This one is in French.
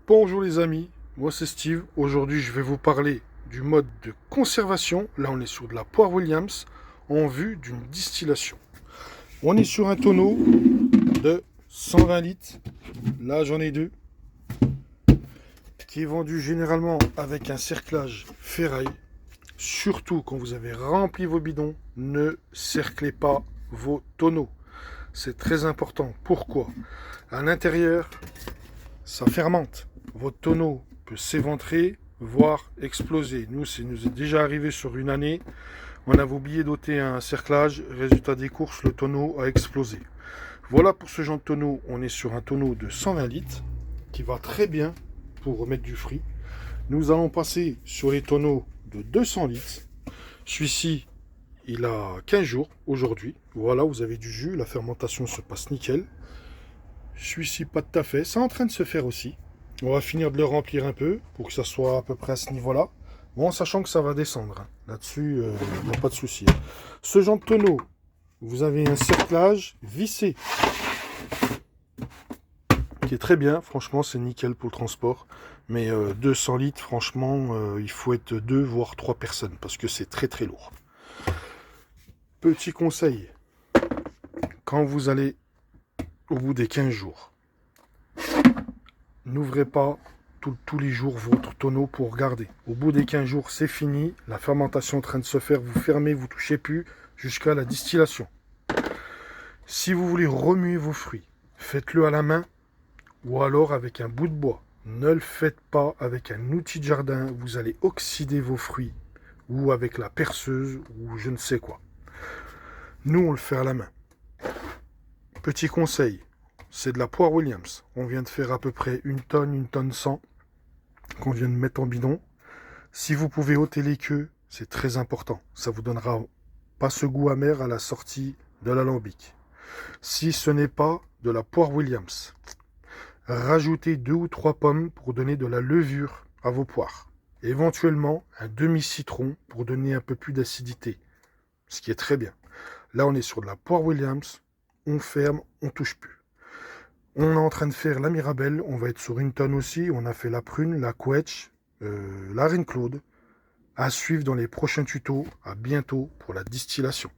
Bonjour les amis, moi c'est Steve. Aujourd'hui je vais vous parler du mode de conservation. Là on est sur de la poire Williams en vue d'une distillation. On est sur un tonneau de 120 litres. Là j'en ai deux. Qui est vendu généralement avec un cerclage ferraille. Surtout quand vous avez rempli vos bidons, ne cerclez pas vos tonneaux. C'est très important. Pourquoi? À l'intérieur, ça fermente. Votre tonneau peut s'éventrer, voire exploser. Nous, ça nous est déjà arrivé sur une année. On avait oublié d'ôter un cerclage. Résultat des courses, le tonneau a explosé. Voilà pour ce genre de tonneau. On est sur un tonneau de 120 litres qui va très bien pour remettre du fruit. Nous allons passer sur les tonneaux de 200 litres. Celui-ci, il a 15 jours aujourd'hui. Voilà, vous avez du jus. La fermentation se passe nickel. Celui-ci, pas tout à fait. C'est en train de se faire aussi. On va finir de le remplir un peu pour que ça soit à peu près à ce niveau-là. Bon, en sachant que ça va descendre. Hein. Là-dessus, il n'y a pas de souci. Ce genre de tonneau, vous avez un cerclage vissé qui est très bien. Franchement, c'est nickel pour le transport. Mais 200 litres, franchement, il faut être 2 voire 3 personnes parce que c'est très très lourd. Petit conseil, quand vous allez au bout des 15 jours, n'ouvrez pas tous les jours votre tonneau pour regarder. Au bout des 15 jours, c'est fini. La fermentation est en train de se faire. Vous fermez, vous ne touchez plus jusqu'à la distillation. Si vous voulez remuer vos fruits, faites-le à la main ou alors avec un bout de bois. Ne le faites pas avec un outil de jardin. Vous allez oxyder vos fruits ou avec la perceuse ou je ne sais quoi. Nous, on le fait à la main. Petit conseil, c'est de la poire Williams. On vient de faire à peu près une tonne 100 qu'on vient de mettre en bidon. Si vous pouvez ôter les queues, c'est très important. Ça vous donnera pas ce goût amer à la sortie de l'alambic. Si ce n'est pas de la poire Williams, rajoutez 2 ou 3 pommes pour donner de la levure à vos poires. Éventuellement, un demi-citron pour donner un peu plus d'acidité, ce qui est très bien. Là, on est sur de la poire Williams, on ferme, on touche plus. On est en train de faire la Mirabelle, on va être sur une tonne aussi. On a fait la prune, la quetch, la reine Claude. À suivre dans les prochains tutos. À bientôt pour la distillation.